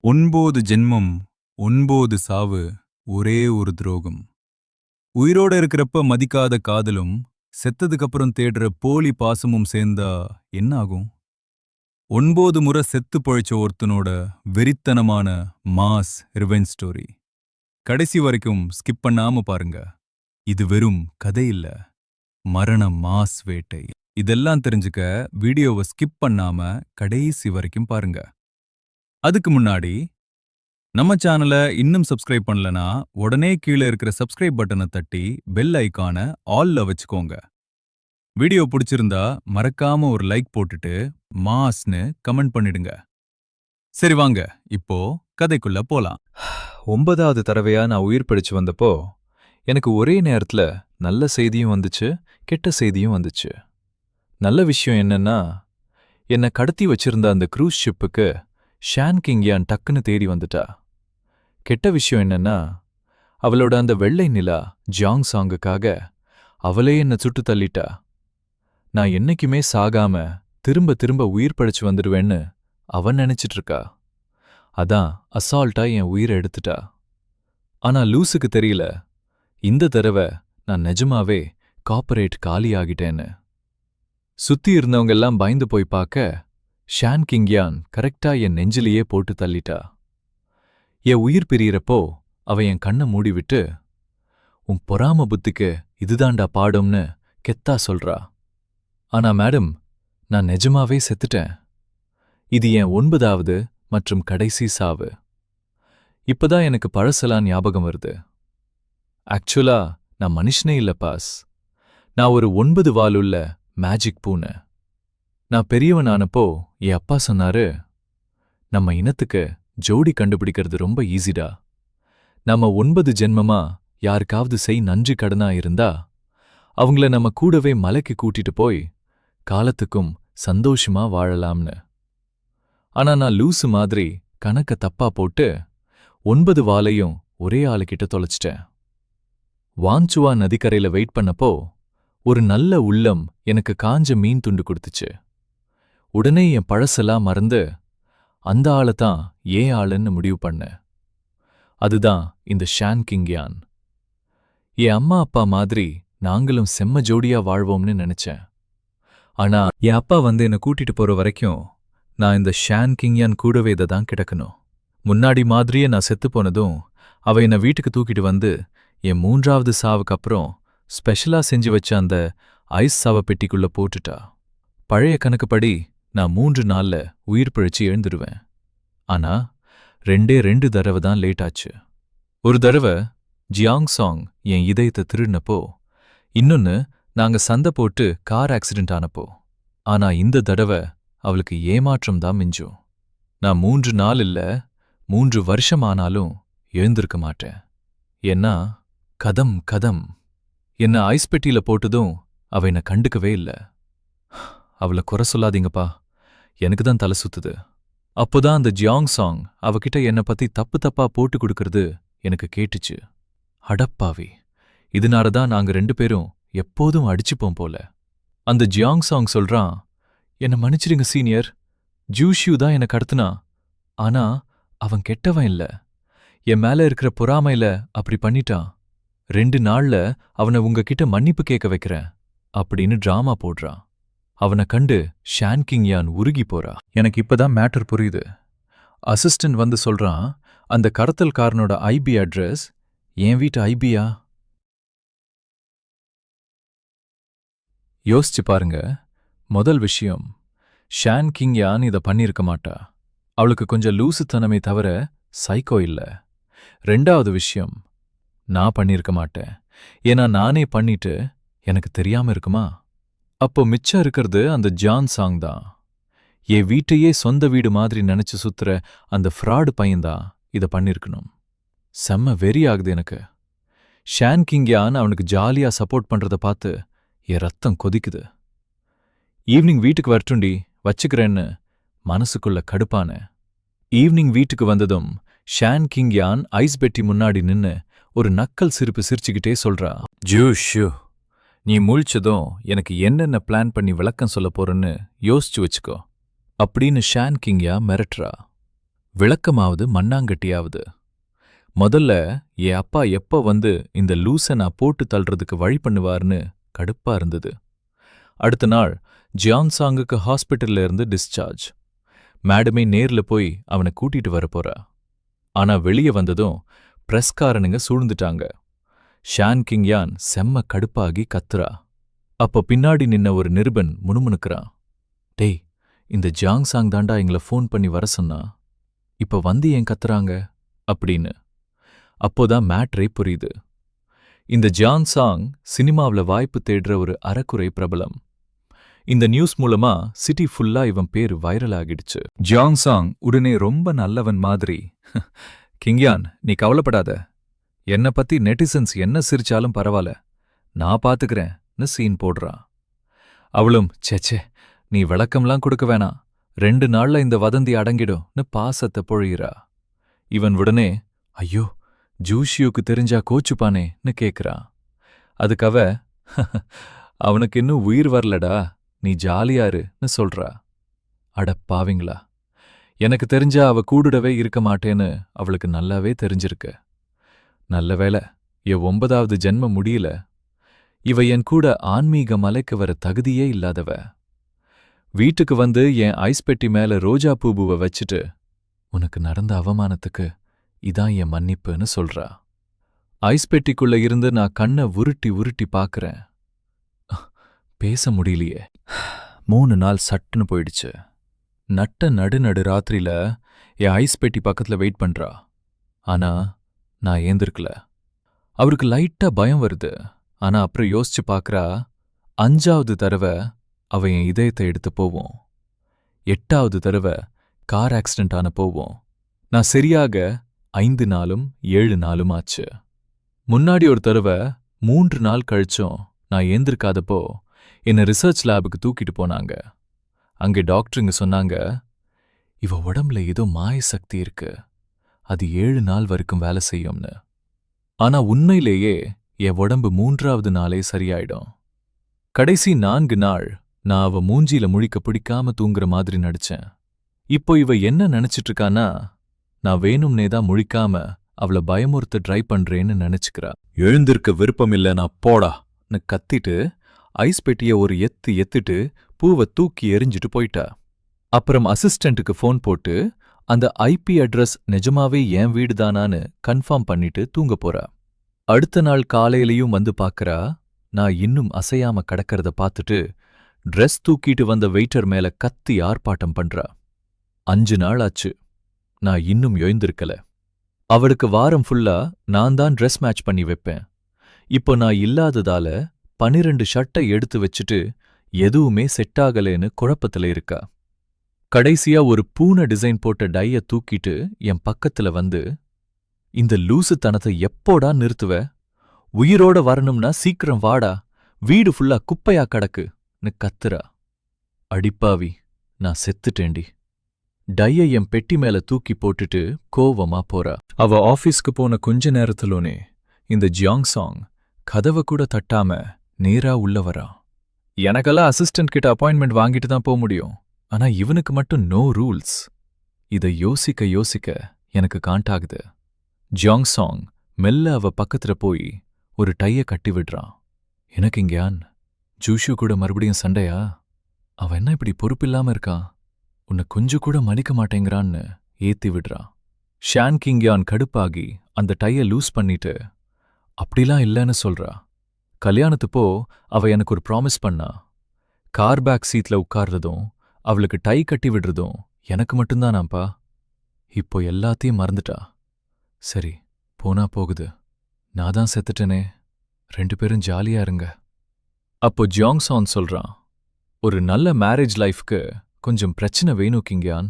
9 ஜென்மம், 9 சாவு, ஒரே ஒரு துரோகம். உயிரோட இருக்கிறப்ப மதிக்காத காதலும், செத்ததுக்கு அப்புறம் தேடுற போலி பாசமும் சேர்ந்தா என்ன ஆகும்? 9 முறை செத்து பொழைச்ச ஒருத்தனோட வெறித்தனமான மாஸ் ரிவெஞ்ச் ஸ்டோரி. கடைசி வரைக்கும் ஸ்கிப் பண்ணாம பாருங்க. இது வெறும் கதை இல்ல, மரண மாஸ் வேட்டை. இதெல்லாம் தெரிஞ்சுக்க வீடியோவை ஸ்கிப் பண்ணாம கடைசி வரைக்கும் பாருங்க. அதுக்கு முன்னாடி நம்ம சேனலை இன்னும் சப்ஸ்கிரைப் பண்ணலனா உடனே கீழே இருக்கிற சப்ஸ்கிரைப் பட்டனை தட்டி பெல் ஐகானை ஆல்ல வச்சுக்கோங்க. வீடியோ பிடிச்சிருந்தா மறக்காம ஒரு லைக் போட்டுட்டு மாஸ்னு கமெண்ட் பண்ணிடுங்க. சரி வாங்க, இப்போ கதைக்குள்ள போலாம். 9வது தடவையா நான் உயிர் பிடிச்சு வந்தப்போ எனக்கு ஒரே நேரத்துல நல்ல செய்தியும் வந்துச்சு, கெட்ட செய்தியும் வந்துச்சு. நல்ல விஷயம் என்னன்னா, என்னை கடத்தி வச்சிருந்த அந்த க்ரூஸ் ஷிப்புக்கு ஷான் கிங்யான் டக்குன்னு தேடி வந்துட்டா. கெட்ட விஷயம் என்னன்னா, அவளோட அந்த வெள்ளை நிலா ஜியாங் சாங்குக்காக அவளே என்னை சுட்டு தள்ளிட்டா. நான் என்னைக்குமே சாகாம திரும்ப திரும்ப உயிர் பிழைச்சு வந்துடுவேன்னு அவன் நினைச்சிட்டு இருக்கா. அதான் அசால்ட்டா என் உயிரை எடுத்துட்டா. ஆனா லூசுக்கு தெரியல, இந்த தடவை நான் நிஜமாவே கார்ப்பரேட் காலியாகிட்டேன்னு. சுத்தி இருந்தவங்கெல்லாம் பயந்து போய் பார்க்க ஷான் கிங்யான் கரெக்டா என் நெஞ்சிலேயே போட்டு தள்ளிட்டா. என் உயிர் பிரியறப்போ அவ என் கண்ணை மூடிவிட்டு, உன் பொறாம புத்திக்கு இதுதான்டா பாடும்னு கெத்தா சொல்றா. ஆனா மேடம், நான் நிஜமாவே செத்துட்டேன். இது என் 9வது மற்றும் கடைசி சாவு. இப்பதான் எனக்கு பழசெல்லாம் ஞாபகம் வருது. ஆக்சுவலா நான் மனுஷனே இல்ல பாஸ். நான் ஒரு 9 வாலுள்ள மேஜிக் பூனை. நான் பெரியவனானப்போ என் அப்பா சொன்னாரு, நம்ம இனத்துக்கு ஜோடி கண்டுபிடிக்கிறது ரொம்ப ஈஸிடா. நம்ம 9 ஜென்மமா யாருக்காவது நன்றி கடனா இருந்தா அவங்கள நம்ம கூடவே மலைக்கு கூட்டிட்டு போய் காலத்துக்கும் சந்தோஷமா வாழலாம்னு. ஆனா நான் லூசு மாதிரி கணக்க தப்பா போட்டு 9 வாலையும் ஒரே ஆளுகிட்ட தொலைச்சிட்டேன். வாஞ்சுவா நதிக்கரையில வெயிட் பண்ணப்போ ஒரு நல்ல உள்ளம் எனக்கு காஞ்ச மீன் துண்டு கொடுத்துச்சு. உடனே என் பழசெல்லாம் மறந்து அந்த ஆளைத்தான் ஏன் ஆளுன்னு முடிவு பண்ணேன். அதுதான் இந்த ஷான் கிங்யான். என் அம்மா அப்பா மாதிரி நாங்களும் செம்ம ஜோடியா வாழ்வோம்னு நினைச்சேன். ஆனா என் அப்பா என்னை கூட்டிட்டு போற வரைக்கும் நான் இந்த ஷான் கிங்யான் கூடவே தான் கிடக்கணும். முன்னாடி மாதிரியே நான் செத்து போனதும் அவ என்னை வீட்டுக்கு தூக்கிட்டு வந்து என் 3வது சாவுக்கு அப்புறம் ஸ்பெஷலா செஞ்சு வச்ச அந்த ஐஸ் சாவ பெட்டிக்குள்ள போட்டுட்டா. பழைய கணக்குப்படி நான் 3 நாள்ல உயிர் பிழைச்சு எழுந்துடுவேன். ஆனா 2 தடவை தான் லேட் ஆச்சு. ஒரு தடவை ஜியாங் சாங் என் இதயத்தை திருடினப்போ, இன்னொன்னு நாங்க சண்டை போட்டு கார் ஆக்சிடென்ட் ஆனப்போ. ஆனா இந்த தடவை அவளுக்கு ஏமாற்றம் தான் மிஞ்சும். நான் 3 நாள் இல்ல 3 வருஷம் ஆனாலும் எழுந்திருக்க மாட்டேன். ஏன்னா கதம் கதம் என்ன ஐஸ் பெட்டியில போட்டதும் அவ என்ன கண்டுக்கவே இல்ல. அவளை குறை சொல்லாதீங்கப்பா, எனக்கு தான் தலை சுத்துது. அப்போதான் அந்த ஜியாங் சாங் அவகிட்ட என்னை பத்தி தப்பு தப்பா போட்டு கொடுக்கறது எனக்கு கேட்டுச்சு. அடப்பாவி, இதனாலதான் நாங்க 2 பேரும் எப்போதும் அடிச்சுப்போம் போல. அந்த ஜியாங் சாங் சொல்றான், என்ன மன்னிச்சிடுங்க சீனியர், ஜூஷியூ தான் என்ன கடத்துனா. ஆனா அவன் கெட்டவன் இல்ல, என் மேல இருக்கிற பொறாமையில அப்படி பண்ணிட்டான். 2 நாள்ல அவனை உங்ககிட்ட மன்னிப்பு கேட்க வைக்கிறேன் அப்படின்னு டிராமா போடுறான். அவனை கண்டு ஷான் கிங்யான் உருகி போறா. எனக்கு இப்பதான் மேட்டர் புரியுது. அசிஸ்டன்ட் சொல்றான், அந்த கடத்தல்காரனோட ஐபி அட்ரஸ் என் வீட்டு ஐபியா? யோசிச்சு பாருங்க. முதல் விஷயம், ஷான் கிங்யான் இதை பண்ணியிருக்க மாட்டா. அவளுக்கு கொஞ்சம் லூசுத்தனமே தவிர சைக்கோ இல்ல. 2வது விஷயம், நான் பண்ணியிருக்க மாட்டேன். ஏன்னா நானே பண்ணிட்டு எனக்கு தெரியாம இருக்குமா? அப்போ மிச்சம் இருக்கிறது அந்த ஜான் சாங் தான். என் வீட்டையே சொந்த வீடு மாதிரி நினைச்சு சுத்துற அந்த ஃப்ராடு பையன்தான் இதை பண்ணிருக்கணும். செம்ம வெறி ஆகுது எனக்கு. ஷான் கிங்யான் அவனுக்கு ஜாலியா சப்போர்ட் பண்றத பார்த்து என் ரத்தம் கொதிக்குது. ஈவினிங் வீட்டுக்கு வரட்டுண்டி, வச்சுக்கிறேன்னு மனசுக்குள்ள கடுப்பான. ஈவினிங் வீட்டுக்கு வந்ததும் ஷான் கிங்யான் ஐஸ் பெட்டி முன்னாடி நின்னு ஒரு நக்கல் சிரிப்பு சிரிச்சுக்கிட்டே சொல்றா, ஜூஷு, நீ முழிச்சதும் எனக்கு என்னென்ன பிளான் பண்ணி விளக்கம் சொல்ல போறன்னு யோசிச்சு வச்சுக்கோ அப்படின்னு ஷான் கிங்யா மிரட்டுறா. விளக்கமாவது மண்ணாங்கட்டியாவது. முதல்ல என் அப்பா எப்ப வந்து இந்த லூசை நான் போட்டு தள்ளுறதுக்கு வழி பண்ணுவார்னு கடுப்பா இருந்தது. அடுத்த நாள் ஜியான்சாங்குக்கு ஹாஸ்பிட்டல்ல இருந்து டிஸ்சார்ஜ். மேடமே நேர்ல போய் அவனை கூட்டிட்டு வரப்போறா. ஆனா வெளியே வந்ததும் பிரஸ்காரனுங்க சூழ்ந்துட்டாங்க. ஷான் கிங்யான் செம்ம கடுப்பாகி கத்துறா. அப்போ பின்னாடி நின்ன ஒரு நிருபன் முணுமுணுக்கிறான். டேய், இந்த ஜியாங்சாங் தாண்டா எங்களை ஃபோன் பண்ணி வர சொன்னா, இப்ப வந்து ஏன் கத்துறாங்க அப்படின்னு. அப்போதான் மேட்ரே புரியுது. இந்த ஜியான்சாங் சினிமாவில் வாய்ப்பு தேடுற ஒரு அறக்குறை பிரபலம். இந்த நியூஸ் மூலமா சிட்டி ஃபுல்லா இவன் பேரு வைரல் ஆகிடுச்சு. ஜியாங்சாங் உடனே ரொம்ப நல்லவன் மாதிரி, கிங்யான் நீ கவலைப்படாத, என்னை பத்தி நெட்டிசன்ஸ் என்ன சிரிச்சாலும் பரவாயில்ல, நான் பாத்துக்கிறேன்னு சீன் போடுறான். அவளும் சேச்சே நீ விளக்கம்லாம் கொடுக்க வேணாம், 2 நாள்ல இந்த வதந்தி அடங்கிடும்னு பாசத்தை பொழியிறா. இவன் உடனே ஐயோ ஜூஷியுக்கு தெரிஞ்சா கோச்சுப்பானேன்னு கேக்குறான். அதுக்கவ அவனுக்கு இன்னும் உயிர் வரலடா, நீ ஜாலியாருன்னு சொல்றா. அட பாவிங்களா, எனக்கு தெரிஞ்சா அவ கூடுடவே இருக்க மாட்டேன்னு அவளுக்கு நல்லாவே தெரிஞ்சிருக்கு. நல்ல வேளை என் 9வது ஜென்மம் முடியல. இவ என் கூட ஆன்மீக மலைக்கு வர தகுதியே இல்லாதவ. வீட்டுக்கு வந்து என் ஐஸ் பெட்டி மேல ரோஜா பூபுவை வச்சுட்டு உனக்கு நடந்த அவமானத்துக்கு இதான் என் மன்னிப்புன்னு சொல்றா. ஐஸ் பெட்டிக்குள்ள இருந்து நான் கண்ணை உருட்டி உருட்டி பாக்குறேன். பேச முடியலையே. 3 நாள் சட்டுன்னு போயிடுச்சு. நட்ட நடு ராத்திரியில என் ஐஸ் பெட்டி பக்கத்துல வெயிட் பண்றா. ஆனா நான் ஏந்திருக்கல. அவருக்கு லைட்டா பயம் வருது. ஆனா அப்புறம் யோசிச்சு பாக்குறா, 5வது தடவை அவ என் இதயத்தை எடுத்து போவோம், 8வது தடவை கார் ஆக்சிடென்ட் ஆன போவோம். நான் சரியாக 5 நாளும் 7 நாளும் ஆச்சு. முன்னாடி ஒரு தடவை 3 நாள் கழிச்சும் நான் ஏந்திருக்காதப்போ என்னை ரிசர்ச் லேபுக்கு தூக்கிட்டு போனாங்க. அங்கே டாக்டருங்க சொன்னாங்க, இவ உடம்புல ஏதோ மாய சக்தி இருக்கு, அது 7 நாள் வரைக்கும் வேலை செய்யும்னு. ஆனா உண்மையிலேயே என் உடம்பு 3வது நாளே சரியாயிடும். கடைசி 4 நாள் நான் அவ மூஞ்சியில முழிக்க பிடிக்காம தூங்குற மாதிரி நடிச்சேன். இப்போ இவ என்ன நினைச்சிட்டு இருக்கானா, நான் வேணும்னே தான் முழிக்காம அவளை பயமுறுத்த ட்ரை பண்றேன்னு நினைச்சுக்கிறா. எழுந்திருக்க விருப்பமில்ல நான் போடான்னு கத்திட்டு ஐஸ் பெட்டிய ஒரு எத்துட்டு பூவை தூக்கி எறிஞ்சிட்டு போயிட்டா. அப்புறம் அசிஸ்டண்ட்டுக்கு ஃபோன் போட்டு அந்த ஐபி அட்ரஸ் நிஜமாவே என் வீடுதானான்னு கன்ஃபார்ம் பண்ணிட்டு தூங்க போறா. அடுத்த நாள் காலையிலயும் வந்து பாக்கறா. நான் இன்னும் அசையாம கடக்கறத பார்த்துட்டு ட்ரெஸ் தூக்கிட்டு வந்த வெயிட்டர் மேல கத்தி ஆர்ப்பாட்டம் பண்றா. 5 நாள் ஆச்சு, நான் இன்னும் எழுந்திருக்கல. அவளுக்கு வாரம் ஃபுல்லா நான் தான் ட்ரெஸ் மேட்ச் பண்ணி வைப்பேன். இப்போ நான் இல்லாததால 12 ஷர்ட்டை எடுத்து வச்சுட்டு எதுவுமே செட் ஆகலேன்னு குழப்பத்துல இருக்கா. கடைசியா ஒரு பூனை டிசைன் போட்ட டைய தூக்கிட்டு என் பக்கத்துல வந்து, இந்த லூசுத்தனத்தை எப்போடா நிறுத்துவ, உயிரோட வரணும்னா சீக்கிரம் வாடா, வீடு ஃபுல்லா குப்பையா கடக்குன்னு கத்துறா. அடிப்பாவி, நான் செத்துட்டேண்டி. டைய என் பெட்டி மேல தூக்கி போட்டுட்டு கோவமா போறா. அவ ஆபீஸ்க்கு போன கொஞ்ச நேரத்திலோனே இந்த ஜியாங்சாங் கதவை கூட தட்டாம நேரா உள்ள வரா. எனக்கெல்லாம் அசிஸ்டன்ட் கிட்ட அப்பாயின்மெண்ட் வாங்கிட்டு தான் போக முடியும், ஆனா இவனுக்கு மட்டும் நோ ரூல்ஸ். இதை யோசிக்க யோசிக்க எனக்கு காண்டாகுது. ஜியாங்சாங் மெல்ல அவ பக்கத்துல போய் ஒரு டைய கட்டி விடுறான். எனக்கு இங்கயான் ஜூஷு கூட மறுபடியும் சண்டையா? அவன் என்ன இப்படி பொறுப்பில்லாம இருக்கான், உன்னை கொஞ்சம் கூட மதிக்க மாட்டேங்கிறான்னு ஏத்தி விடுறான். ஷான் கிங்யான் கடுப்பாகி அந்த டைய லூஸ் பண்ணிட்டு, அப்படிலாம் இல்லைன்னு சொல்றா. கல்யாணத்துப்போ அவ எனக்கு ஒரு ப்ராமிஸ் பண்ணா, கார் பேக் சீட்ல உட்கார்றதும் அவளுக்கு டை கட்டி விடுறதும் எனக்கு மட்டும்தானாப்பா. இப்போ எல்லாத்தையும் மறந்துட்டா. சரி போனா போகுது, நான் தான் செத்துட்டேனே, 2 பேரும் ஜாலியா இருங்க. அப்போ ஜியாங்சான் சொல்றான், ஒரு நல்ல மேரேஜ் லைஃப்க்கு கொஞ்சம் பிரச்சனை வேணும் கிங்யான்,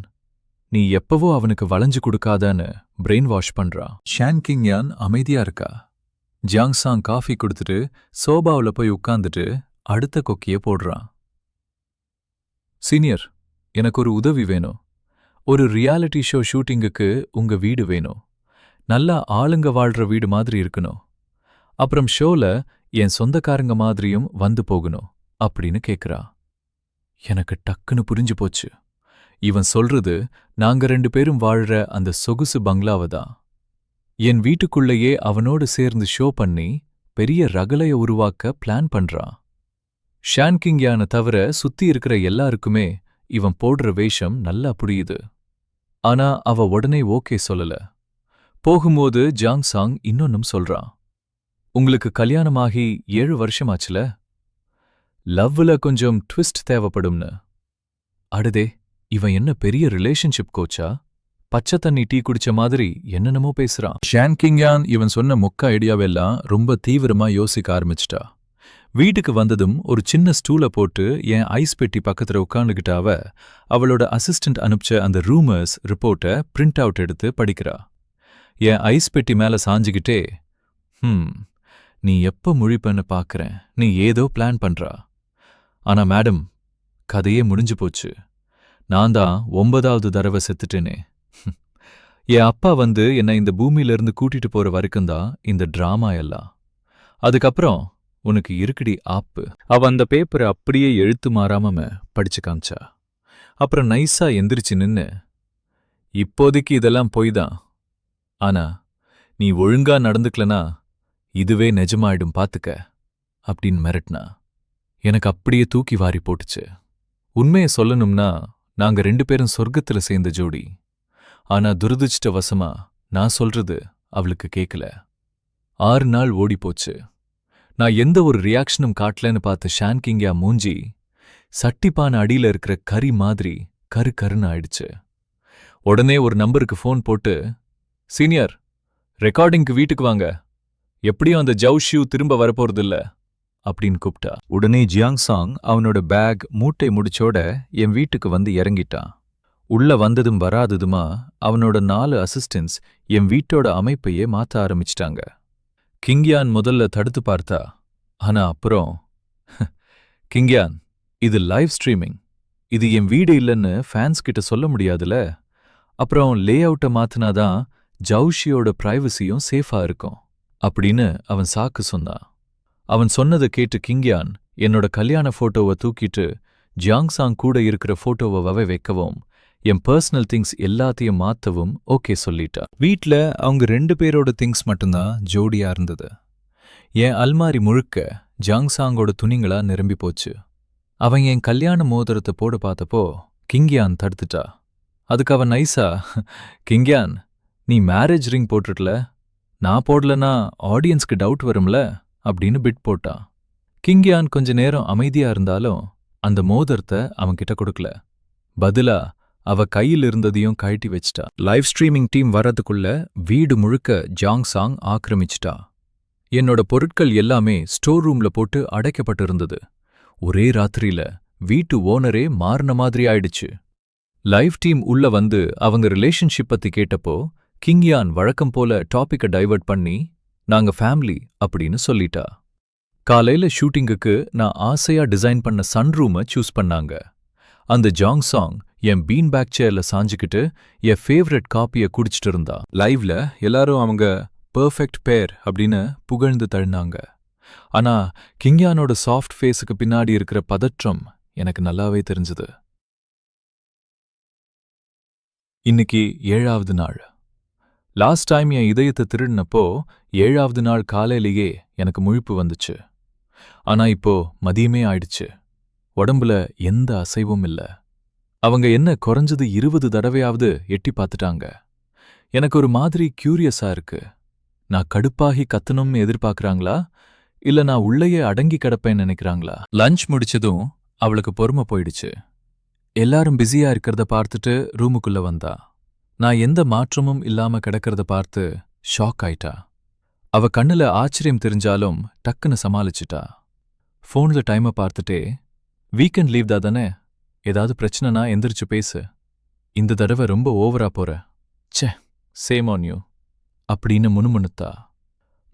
நீ எப்பவோ அவனுக்கு வளைஞ்சு கொடுக்காதன்னு பிரெயின் வாஷ் பண்றா. ஷான் கிங்யான் அமைதியா இருக்கா. ஜியாங்சாங் காஃபி கொடுத்துட்டு சோபாவுல போய் உட்கார்ந்துட்டு அடுத்த கொக்கிய போடுறான். சீனியர், எனக்கு ஒரு உதவி வேணும். ஒரு ரியாலிட்டி ஷோ ஷூட்டிங்குக்கு உங்க வீடு வேணும். நல்லா ஆளுங்க வாழ்ற வீடு மாதிரி இருக்கணும். அப்புறம் ஷோல என் சொந்தக்காரங்க மாதிரியும் வந்து போகணும் அப்படின்னு கேக்குறா. எனக்கு டக்குன்னு புரிஞ்சு போச்சு. இவன் சொல்றது நாங்க 2 பேரும் வாழ்ற அந்த சொகுசு பங்களாவை தான். என் வீட்டுக்குள்ளேயே அவனோடு சேர்ந்து ஷோ பண்ணி பெரிய ரகளைய உருவாக்க பிளான் பண்றான். ஷான் கிங்யானை தவிர சுத்தி இருக்கிற எல்லாருக்குமே இவன் போடுற வேஷம் நல்லா புரியுது. ஆனா அவ உடனே ஓகே சொல்லல. போகும்போது ஜாங் சாங் இன்னொன்னும் சொல்றான். உங்களுக்கு கல்யாணமாகி 7 வருஷமாச்சுல, லவ்ல கொஞ்சம் ட்விஸ்ட் தேவைப்படும்னு. அடடே, இவன் என்ன பெரிய ரிலேஷன்ஷிப் கோச்சா? பச்சை தண்ணி டீ குடிச்ச மாதிரி என்னென்னமோ பேசுறான். ஷான் கிங்யான் இவன் சொன்ன மொக்க ஐடியாவெல்லாம் ரொம்ப தீவிரமா யோசிக்க ஆரம்பிச்சிட்டா. வீட்டுக்கு வந்ததும் ஒரு சின்ன ஸ்டூல போட்டு என் ஐஸ் பெட்டி பக்கத்துல உட்காந்துக்கிட்ட அவளோட அசிஸ்டன்ட் அனுப்பிச்ச அந்த ரூமர்ஸ் ரிப்போர்ட்டை பிரிண்ட் அவுட் எடுத்து படிக்கிறா. என் ஐஸ் பெட்டி மேல சாஞ்சுக்கிட்டே, நீ எப்ப முழிப்பன்னு பாக்குறேன், நீ ஏதோ பிளான் பண்றா. ஆனா மேடம், கதையே முடிஞ்சு போச்சு. நான் தான் 9வது தடவை செத்துட்டேனே. என் அப்பா வந்து என்னை இந்த பூமியிலிருந்து கூட்டிட்டு போற வரைக்கும்தான் இந்த டிராமா எல்லாம். அதுக்கப்புறம் உனக்கு இருக்குடி ஆப்பு. அவ அந்த பேப்பரை அப்படியே எழுத்து மாறாம படிச்சு காமிச்சா. அப்புறம் நைஸா எந்திரிச்சு நின்னு, இப்போதைக்கு இதெல்லாம் பொய் தான். ஆனா நீ ஒழுங்கா நடந்துக்கலனா இதுவே நிஜமாயிடும் பாத்துக்க அப்படின்னு மிரட்டினா. எனக்கு அப்படியே தூக்கி வாரி போட்டுச்சு. உண்மையை சொல்லணும்னா நாங்க 2 பேரும் சொர்க்கத்துல சேர்ந்த ஜோடி. ஆனா துரதிர்ஷ்டவசமா நான் சொல்றது அவளுக்கு கேட்கல. 6 நாள் ஓடிப்போச்சு. நான் எந்த ஒரு ரியாக்ஷனும் காட்டலன்னு பார்த்த ஷான் கிங்யா மூஞ்சி சட்டிப்பான அடியில இருக்கிற கறி மாதிரி கரு கருன்னு ஆயிடுச்சு. உடனே ஒரு நம்பருக்கு ஃபோன் போட்டு, சீனியர், ரெக்கார்டிங்க்கு வீட்டுக்கு வாங்க, எப்படியும் அந்த ஜவ் ஷூ திரும்ப வரப்போறதில்ல அப்படின்னு கூப்பிட்டா. உடனே ஜியாங் சாங் அவனோட பேக் மூட்டை முடிச்சோட என் வீட்டுக்கு வந்து இறங்கிட்டான். உள்ள வந்ததும் வராததுமா அவனோட 4 அசிஸ்டன்ட்ஸ் என் வீட்டோட அமைப்பையே மாத்த ஆரம்பிச்சிட்டாங்க. கிங்யான் முதல்ல தடுத்து பார்த்தா. ஆனா அப்புறம், கிங்யான், இது லைவ் ஸ்ட்ரீமிங், இது என் வீடு இல்லைன்னு ஃபேன்ஸ் கிட்ட சொல்ல முடியாதுல. அப்புறம் லே அவுட்டை மாத்தினாதான் ஜவுஷியோட பிரைவசியும் சேஃபா இருக்கும் அப்படின்னு அவன் சாக்கு சொன்னான். அவன் சொன்னதை கேட்டு கிங்யான் என்னோட கல்யாண போட்டோவை தூக்கிட்டு ஜியாங்சாங் கூட இருக்கிற போட்டோவை வைக்கவும் என் பர்சனல் திங்ஸ் எல்லாத்தையும் மாத்தவும் ஓகே சொல்லிட்டா. வீட்ல அவங்க 2 பேரோட திங்ஸ் மட்டும்தான் ஜோடியா இருந்தது. என் அல்மாரி முழுக்க ஜாங்சாங்கோட துணிங்களா நிரம்பி போச்சு. அவன் என் கல்யாண மோதிரத்தை போட பார்த்தப்போ கிங்யான் தடுத்துட்டா. அதுக்கு அவன் நைஸா, கிங்யான், நீ மேரேஜ் ரிங் போட்டுட்டல, நான் போடலனா ஆடியன்ஸ்க்கு டவுட் வரும்ல அப்படின்னு பிட் போட்டான். கிங்யான் கொஞ்ச நேரம் அமைதியா இருந்தாலும் அந்த மோதிரத்தை அவன்கிட்ட கொடுக்கல. பதிலா அவ கையில் இருந்ததையும் கழட்டி வச்சிட்டா. லைவ் ஸ்ட்ரீமிங் டீம் வர்றதுக்குள்ள வீடு முழுக்க ஜாங்சாங் ஆக்கிரமிச்சிட்டா. என்னோட பொருட்கள் எல்லாமே ஸ்டோர் ரூம்ல போட்டு அடைக்கப்பட்டிருந்தது. ஒரே ராத்திரியில வீட்டு ஓனரே மாறின மாதிரி ஆயிடுச்சு. லைவ் டீம் உள்ள வந்து அவங்க ரிலேஷன்ஷிப் பத்தி கேட்டப்போ கிங்யான் வழக்கம் போல டாபிக்கை டைவர்ட் பண்ணி நாங்க ஃபேமிலி அப்படின்னு சொல்லிட்டா. காலையில ஷூட்டிங்குக்கு நான் ஆசையா டிசைன் பண்ண சன்ரூமை சூஸ் பண்ணாங்க. அந்த ஜாங்சாங் என் பீன் பேக் சேர்ல சாஞ்சுக்கிட்டு என் ஃபேவரட் காப்பியை குடிச்சிட்டு இருந்தா. லைவ்ல எல்லாரும் அவங்க பெர்ஃபெக்ட் பேர் அப்படின்னு புகழ்ந்து தள்ளினாங்க. ஆனா கிங்யானோட சாஃப்ட் ஃபேஸுக்கு பின்னாடி இருக்கிற பதற்றம் எனக்கு நல்லாவே தெரிஞ்சது. இன்னைக்கு 7வது நாள். லாஸ்ட் டைம் என் இதயத்தை திருடினப்போ 7வது நாள் காலையிலேயே எனக்கு முழிப்பு வந்துச்சு. ஆனா இப்போ மதியமே ஆயிடுச்சு. உடம்புல எந்த அசைவும் இல்ல. அவங்க என்ன குறைஞ்சது 20 தடவையாவது எட்டி பார்த்துட்டாங்க. எனக்கு ஒரு மாதிரி கியூரியஸா இருக்கு. நான் கடுப்பாகி கத்தணும்னு எதிர்பார்க்கறாங்களா, இல்ல நான் உள்ளேயே அடங்கி கிடப்பேன்னு நினைக்கிறாங்களா? லஞ்ச் முடிச்சதும் அவளுக்கு பொறுமை போயிடுச்சு. எல்லாரும் பிஸியா இருக்கிறத பார்த்துட்டு ரூமுக்குள்ள வந்தா. நான் எந்த மாற்றமும் இல்லாம கிடக்கிறத பார்த்து ஷாக் ஆயிட்டா. அவ கண்ணுல ஆச்சரியம் தெரிஞ்சாலும் டக்குன்னு சமாளிச்சிட்டா. ஃபோன்ல டைமை பார்த்துட்டே, வீக்கெண்ட் லீவ் தானே, ஏதாவது பிரச்சனைனா எந்திரிச்சு பேசு, இந்த தடவை ரொம்ப ஓவரா போற, ச்சே சேம் ஆன் யூ அப்படின்னு முணுமுணுத்தா.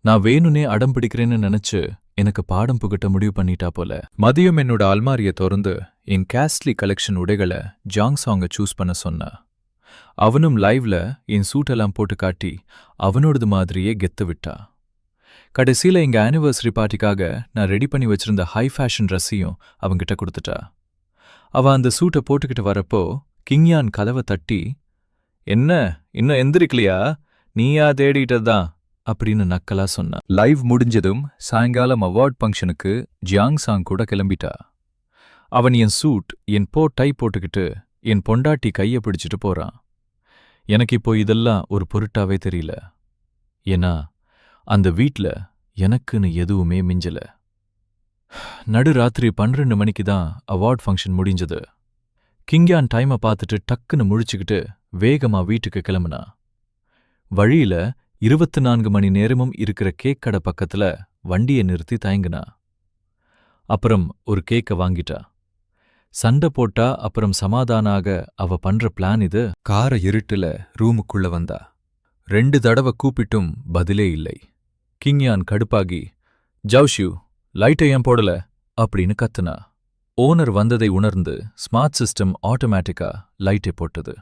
நான் வேணுனே அடம் பிடிக்கிறேன்னு நினைச்சு எனக்கு பாடம் புகட்ட முடிவு பண்ணிட்டா போல. மதியம் என்னோட அல்மாரிய திறந்து என் கேஸ்ட்லி கலெக்ஷன் உடைகளை ஜாங்சாங்க சூஸ் பண்ண சொன்னா. அவனும் லைவ்ல என் சூட்டெல்லாம் போட்டு காட்டி அவனோடது மாதிரியே கெத்து விட்டா. கடைசியில எங்க ஆனிவர்சரி பார்ட்டிக்காக நான் ரெடி பண்ணி வச்சிருந்த ஹை ஃபேஷன் ட்ரெஸ்ஸையும் அவங்கிட்ட கொடுத்துட்டா. அவ அந்த சூட்டை போட்டுக்கிட்டு வரப்போ கிங்யான் கதவை தட்டி, என்ன இன்னும் எந்திரிக்கலையா, நீயா தேடிட்டதான் அப்படின்னு நக்கலா சொன்னா. லைவ் முடிஞ்சதும் சாயங்காலம் அவார்ட் ஃபங்க்ஷனுக்கு ஜியாங் சாங் கூட கிளம்பிட்டா. அவன் என் சூட், என் டை போட்டுக்கிட்டு என் பொண்டாட்டி கைய பிடிச்சிட்டு போறான். எனக்கு இப்போ இதெல்லாம் ஒரு பொருட்டாவே தெரியல. ஏன்னா அந்த வீட்ல எனக்குன்னு எதுவுமே மிஞ்சல. நடுராத்திரி 12 மணிக்கு தான் அவார்ட் ஃபங்க்ஷன் முடிஞ்சது. கிங்யான் டைமை பார்த்துட்டு டக்குன்னு முழிச்சுக்கிட்டு வேகமா வீட்டுக்கு கிளம்புனா. வழியில 24 மணி நேரமும் இருக்கிற கேக் கடை பக்கத்துல வண்டியை நிறுத்தி தயங்குனா. அப்புறம் ஒரு கேக்க வாங்கிட்டா. சண்டை போட்டா அப்புறம் சமாதானாக அவ பண்ற பிளான் இது. கார இருட்டுல ரூமுக்குள்ள வந்தா. 2 தடவை கூப்பிட்டும் பதிலே இல்லை. கிங்யான் கடுப்பாகி, ஜவுஷ்யூ லைட்டை ஏன் போடல அப்படின்னு கத்துனா. ஓனர் வந்ததை உணர்ந்து ஸ்மார்ட் சிஸ்டம் ஆட்டோமேட்டிக்கா லைட்டை போட்டது.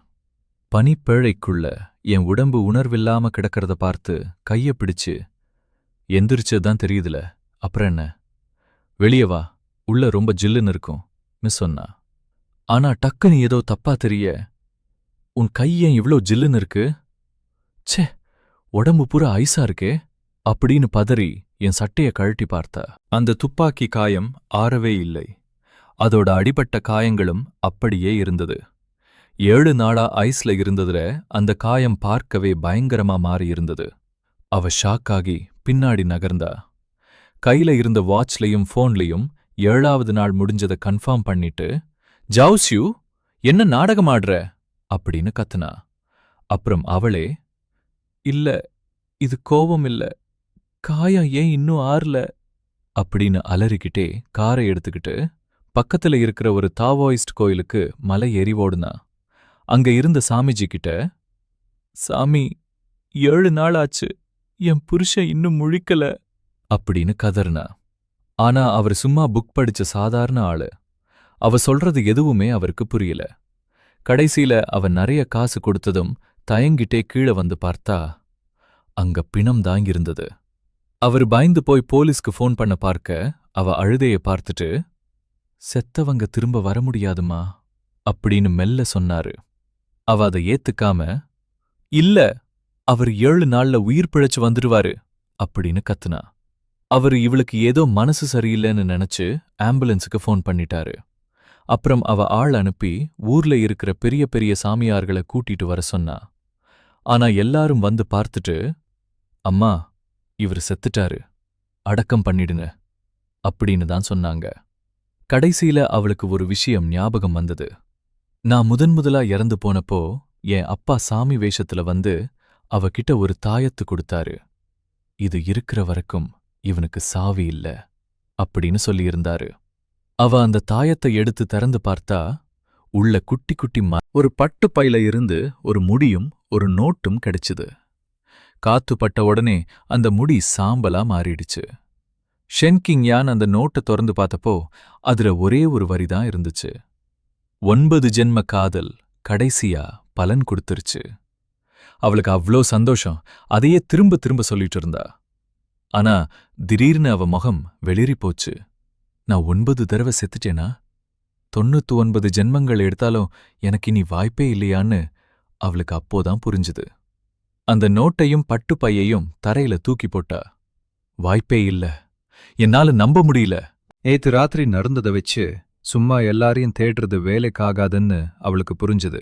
பனிப்பேழைக்குள்ள என் உடம்பு உணர்வில்லாம கிடக்கிறத பார்த்து கைய பிடிச்சு, எந்திரிச்சதுதான் தெரியுதுல, அப்புறம் என்ன, வெளியே வா, உள்ள ரொம்ப ஜில்லுன்னு இருக்கும் மிஸ் சொன்னா. ஆனா டக்குன்னு ஏதோ தப்பா தெரிய, உன் கை ஏன் இவ்ளோ ஜில்லுன்னு இருக்கு, ச்சே உடம்பு பூரா ஐஸா இருக்கே அப்படின்னு பதறி என் சட்டைய கழட்டி பார்த்தா. அந்த துப்பாக்கி காயம் ஆறவே இல்லை. அதோட அடிபட்ட காயங்களும் அப்படியே இருந்தது. 7 நாளா ஐஸ்ல இருந்ததுல அந்த காயம் பார்க்கவே பயங்கரமா மாறியிருந்தது. அவ ஷாக்காகி பின்னாடி நகர்ந்தா. கையில இருந்த வாட்ச்லயும் போன்லயும் 7வது நாள் முடிஞ்சதை கன்ஃபார்ம் பண்ணிட்டு, ஜவுஷ்யூ என்ன நாடகம் ஆடுற அப்படின்னு கத்துனா. அப்புறம் அவளே, இல்ல இது கோவம் இல்ல, காயம் ஏன் இன்னும் ஆறல அப்படின்னு அலறிக்கிட்டே காரை எடுத்துக்கிட்டு பக்கத்துல இருக்கிற ஒரு தாவோயிஸ்ட் கோயிலுக்கு மலை ஏறி ஓடுனா. அங்க இருந்த சாமிஜி கிட்ட, சாமி 7 நாள் ஆச்சு, என் புருஷன் இன்னும் முழிக்கல அப்படின்னு கதறினா. ஆனா அவர் சும்மா புக் படிச்ச சாதாரண ஆளு. அவ சொல்றது எதுவுமே அவருக்கு புரியல. கடைசியில அவ நிறைய காசு கொடுத்ததும் தயங்கிட்டே கீழே வந்து பார்த்தா, அங்க பிணம் தாங்கியிருந்தது. அவர் பயந்து போய் போலீஸ்க்கு ஃபோன் பண்ண பார்க்க அவ அழுதைய பார்த்துட்டு, செத்தவங்க திரும்ப வர முடியாதுமா அப்படின்னு மெல்ல சொன்னாரு. அவ அதை ஏத்துக்காம, இல்ல அவர் 7 நாள்ல உயிர் பிழைச்சு வந்துடுவாரு அப்படின்னு கத்துனா. அவரு இவளுக்கு ஏதோ மனசு சரியில்லைன்னு நினைச்சு ஆம்புலன்ஸுக்கு ஃபோன் பண்ணிட்டாரு. அப்புறம் அவ ஆள் அனுப்பி ஊர்ல இருக்கிற பெரிய பெரிய சாமியார்களை கூட்டிட்டு வர சொன்னா. ஆனா எல்லாரும் வந்து பார்த்துட்டு, அம்மா இவர் செத்துட்டாரு, அடக்கம் பண்ணிடுங்க அப்படின்னு தான் சொன்னாங்க. கடைசியில அவளுக்கு ஒரு விஷயம் ஞாபகம் வந்தது. நான் முதன்முதலா இறந்து போனப்போ என் அப்பா சாமி வேஷத்துல வந்து அவகிட்ட ஒரு தாயத்து கொடுத்தாரு. இது இருக்கிற வரைக்கும் இவனுக்கு சாவி இல்ல அப்படின்னு சொல்லியிருந்தாரு. அவ அந்த தாயத்தை எடுத்து திறந்து பார்த்தா, உள்ள குட்டி குட்டி ஒரு பட்டு பையில இருந்து ஒரு முடியும் ஒரு நோட்டும் கிடைச்சுது. காத்து பட்ட உடனே அந்த முடி சாம்பலா மாறிடுச்சு. ஷென்கிங்யான் அந்த நோட்டை திறந்து பார்த்தப்போ அதுல ஒரே ஒரு வரிதான் இருந்துச்சு. 9 ஜென்ம காதல் கடைசியா பலன் கொடுத்துருச்சு. அவளுக்கு அவ்ளோ சந்தோஷம், அதையே திரும்ப திரும்ப சொல்லிட்டு இருந்தா. ஆனா திடீர்னு அவ முகம் வெளிரி போச்சு. நான் 9 தடவை செத்துட்டேனா? 99 ஜென்மங்கள் எடுத்தாலும் எனக்கு இனி வாய்ப்பே இல்லையான்னு அவளுக்கு அப்போதான் புரிஞ்சுது. அந்த நோட்டையும் பட்டு பையையும் தரையில தூக்கி போட்டா. வாய்ப்பே இல்ல, என்னால நம்ப முடியல. நேத்து ராத்திரி நடந்ததை வச்சு சும்மா எல்லாரையும் தேடுறது வேலைக்காகாதுன்னு அவளுக்கு புரிஞ்சுது.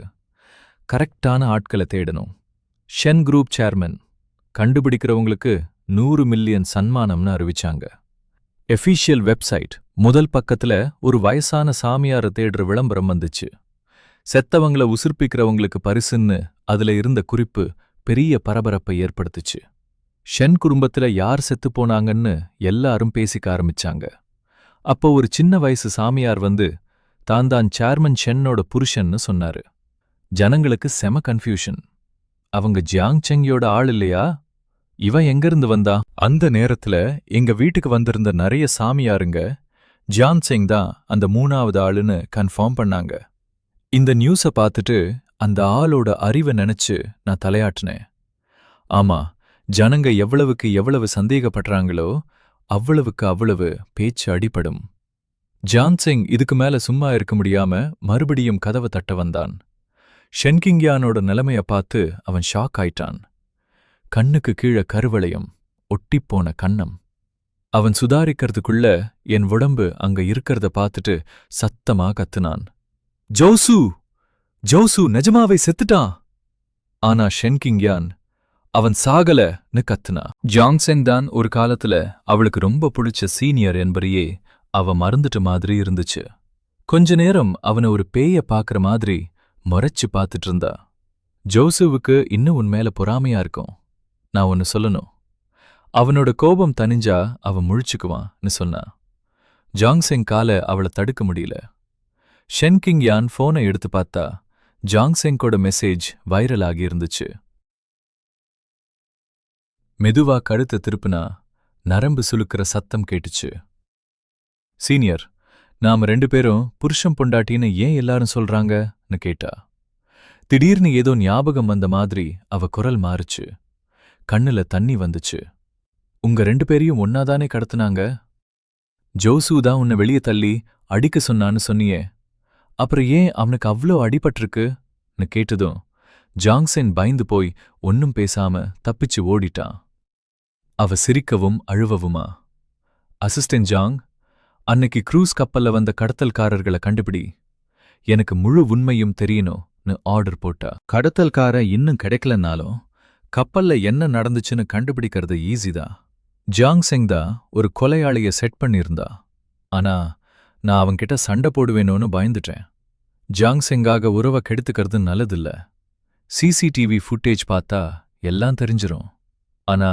கரெக்டான ஆட்களை தேடணும். ஷென் குரூப் சேர்மன் கண்டுபிடிக்கிறவங்களுக்கு 100 மில்லியன் சன்மானம்னு அறிவிச்சாங்க. எஃபீஷியல் வெப்சைட் முதல் பக்கத்துல ஒரு வயசான சாமியார தேடுற விளம்பரம் வந்துச்சு. செத்தவங்கள உசுர்ப்பிக்கிறவங்களுக்கு பரிசுன்னு அதுல இருந்த குறிப்பு பெரிய பரபரப்பை ஏற்படுத்துச்சு. ஷென் குடும்பத்துல யார் செத்து போனாங்கன்னு எல்லாரும் பேசிக்க ஆரம்பிச்சாங்க. அப்போ ஒரு சின்ன வயசு சாமியார் வந்து தான் சேர்மன் ஷென்னோட புருஷன்னு சொன்னாரு. ஜனங்களுக்கு செம கன்ஃபியூஷன். அவங்க ஜியாங் செங்கியோட ஆள் இல்லையா? இவன் எங்கிருந்து வந்தா? அந்த நேரத்துல எங்க வீட்டுக்கு வந்திருந்த நிறைய சாமியாருங்க ஜியாங் செங் தான் அந்த 3வது ஆளுன்னு கன்ஃபார்ம் பண்ணாங்க. இந்த நியூஸ பார்த்துட்டு அந்த ஆளோட அறிவை நினைச்சு நான் தலையாட்டினேன். ஆமா, ஜனங்க எவ்வளவுக்கு எவ்வளவு சந்தேகப்படுறாங்களோ அவ்வளவுக்கு அவ்வளவு பேச்சு அடிபடும். ஜியாங் செங் இதுக்கு மேல சும்மா இருக்க முடியாம மறுபடியும் கதவை தட்ட வந்தான். ஷென்கிங்யானோட நிலைமைய பார்த்து அவன் ஷாக் ஆயிட்டான். கண்ணுக்கு கீழே கருவளையம், ஒட்டிப்போன கன்னம். அவன் சுதாரிக்கிறதுக்குள்ள என் உடம்பு அங்க இருக்கிறத பார்த்துட்டு சத்தமா கத்துனான். ஜோசு, ஜோசு நிஜமாவே செத்துட்டான். ஆனா ஷென்கிங்யான் அவன் சாகலன்னு கத்துனா. ஜாங்செங் தான் ஒரு காலத்துல அவளுக்கு ரொம்ப பிடிச்ச சீனியர் என்பதையே அவ மறந்துட்ட மாதிரி இருந்துச்சு. கொஞ்ச நேரம் அவனை ஒரு பேய பாக்குற மாதிரி முறைச்சு பார்த்துட்டு இருந்தா. ஜோசுவுக்கு இன்னும் உன் மேல பொறாமையா இருக்கும். நான் ஒன்னு சொல்லணும். அவனோட கோபம் தனிஞ்சா அவன் முழிச்சுக்குவான்னு சொன்னா. ஜாங்செங் கால அவளை தடுக்க முடியல. ஷென்கிங்யான் போனை எடுத்து பார்த்தா ஜாங்செங்கோட மெசேஜ் வைரல் ஆகி இருந்துச்சு. மெதுவா கழுத்தை திருப்புனா நரம்பு சுலுக்கிற சத்தம் கேட்டுச்சு. சீனியர், நாம 2 பேரும் புருஷம் பொண்டாட்டின்னு ஏன் எல்லாரும் சொல்றாங்கன்னு கேட்டா. திடீர்னு ஏதோ ஞாபகம் வந்த மாதிரி அவ குரல் மாறுச்சு. கண்ணுல தண்ணி வந்துச்சு. உங்க 2 பேரையும் ஒன்னாதானே கடத்துனாங்க? ஜோசு தான் உன்னை வெளியே தள்ளி அடிக்க சொன்னான்னு சொன்னியே, அப்புறம் ஏன் அவனுக்கு அவ்ளோ அடிபட்டிருக்குன்னு கேட்டதும் ஜாங்சென் பயந்து போய் ஒன்னும் பேசாம தப்பிச்சு ஓடிட்டான். அவ சிரிக்கவும் அழுவவுமா. அசிஸ்டன்ட் ஜாங், அன்னைக்கு க்ரூஸ் கப்பல்ல வந்த கடத்தல்காரர்களை கண்டுபிடி. எனக்கு முழு உண்மையும் தெரியணும்னு ஆர்டர் போட்டா. கடத்தல்கார இன்னும் கிடைக்கலன்னாலும் கப்பல்ல என்ன நடந்துச்சுன்னு கண்டுபிடிக்கிறது ஈஸிதான். ஜாங்செங் தான் ஒரு கொலையாளிய செட் பண்ணியிருந்தா. ஆனா நான் அவன்கிட்ட சண்டை போடுவேனோன்னு பயந்துட்டேன். ஜாங்செங்காக உறவை கெடுத்துக்கிறது நல்லதில்ல. சிசிடிவி ஃபுட்டேஜ் பார்த்தா எல்லாம் தெரிஞ்சிரும். ஆனா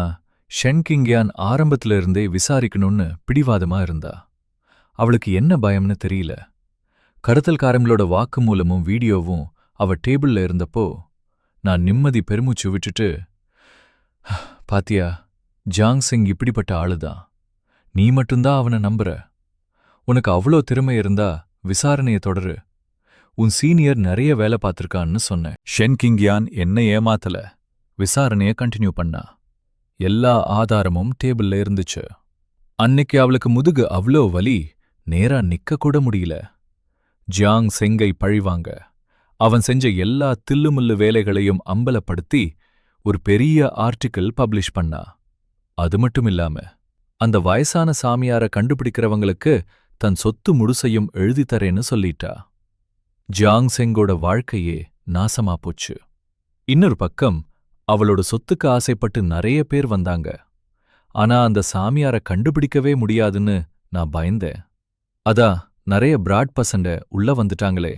ஷென்கிங்யான் ஆரம்பத்துல இருந்தே விசாரிக்கணும்னு பிடிவாதமா இருந்தா. அவளுக்கு என்ன பயம்னு தெரியல. கடத்தல்காரங்களோட வாக்குமூலமும் வீடியோவும் அவ டேபிள்ல இருந்தப்போ நான் நிம்மதி பெருமூச்சு விட்டுட்டு, பாத்தியா, ஜாங்செங் இப்படிப்பட்ட ஆளுதான். நீ மட்டும்தான் அவனை நம்புற. உனக்கு அவ்வளோ திறமை இருந்தா விசாரணையை தொடரு. உன் சீனியர் நிறைய வேலை பார்த்திருக்கான்னு சொன்னேன். ஷென்கிங்யான் என்ன ஏமாத்தல. விசாரணைய கண்டினியூ பண்ணா. எல்லா ஆதாரமும் டேபிள்ல இருந்துச்சு. அன்னைக்கு அவளுக்கு முதுகு அவ்ளோ வலி, நேரா நிக்க கூட முடியல. ஜியாங் செங்கை பழிவாங்க அவன் செஞ்ச எல்லா தில்லுமுல்லு வேலைகளையும் அம்பலப்படுத்தி ஒரு பெரிய ஆர்டிக்கிள் பப்ளிஷ் பண்ணா. அது மட்டும் இல்லாம அந்த வயசான சாமியார கண்டுபிடிக்கிறவங்களுக்கு தன் சொத்து முழுசையும் எழுதித்தரேன்னு சொல்லிட்டா. ஜியாங் செங்கோட வாழ்க்கையே நாசமா போச்சு. இன்னொரு பக்கம் அவளோட சொத்துக்கு ஆசைப்பட்டு நிறைய பேர் வந்தாங்க. ஆனா அந்த சாமியார கண்டுபிடிக்கவே முடியாதுன்னு நான் பயந்தேன். அதா நிறைய பிராட் பசண்ட உள்ள வந்துட்டாங்களே.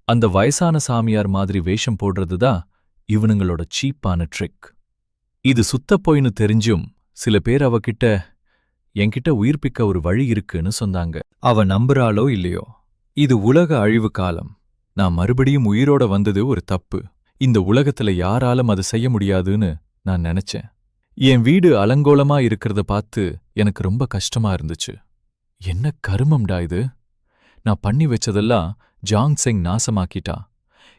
அந்த வயசான சாமியார் மாதிரி வேஷம் போடுறதுதான் இவனுங்களோட சீப்பான ட்ரிக். இது சுத்தப்போயின்னு தெரிஞ்சும் சில பேர் என்கிட்ட உயிர்ப்பிக்க ஒரு வழி இருக்குன்னு சொன்னாங்க. அவ நம்புறாளோ இல்லையோ, இது உலக அழிவு காலம். நான் மறுபடியும் உயிரோட வந்தது ஒரு தப்பு. இந்த உலகத்துல யாராலும் அது செய்ய முடியாதுன்னு நான் நினைச்சேன். என் வீடு அலங்கோலமா இருக்கிறத பார்த்து எனக்கு ரொம்ப கஷ்டமா இருந்துச்சு. என்ன கருமம்டா இது! நான் பண்ணி வச்சதெல்லாம் ஜாங்செங் நாசமாக்கிட்டா.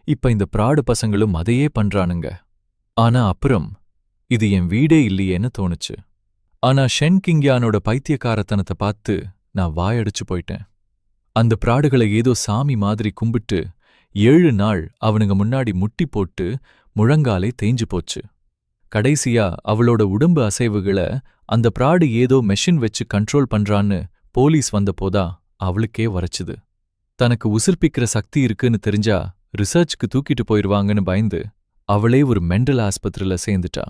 இப்ப இந்த பிராடு பசங்களும் அதையே பண்றானுங்க. ஆனா அப்புறம் இது என் வீடே இல்லையேன்னு தோணுச்சு. ஆனா ஷென்கிங்யானோட பைத்தியக்காரத்தனத்தை பார்த்து நான் வாயடிச்சு போயிட்டேன். அந்த பிராடுகளை ஏதோ சாமி மாதிரி கும்பிட்டு 7 நாள் அவனுங்க முன்னாடி முட்டி போட்டு முழங்காலே தேஞ்சு போச்சு. கடைசியா அவளோட உடம்பு அசைவுகளை அந்த பிராடு ஏதோ மெஷின் வச்சு கண்ட்ரோல் பண்றான்னு போலீஸ் வந்தபோதா அவளுக்கே வரைச்சுது. தனக்கு உசிர்ப்பிக்கிற சக்தி இருக்குன்னு தெரிஞ்சா ரிசர்ச்க்கு தூக்கிட்டு போயிருவாங்கன்னு பயந்து அவளே ஒரு மெண்டல் ஆஸ்பத்திரியில சேர்ந்துட்டா.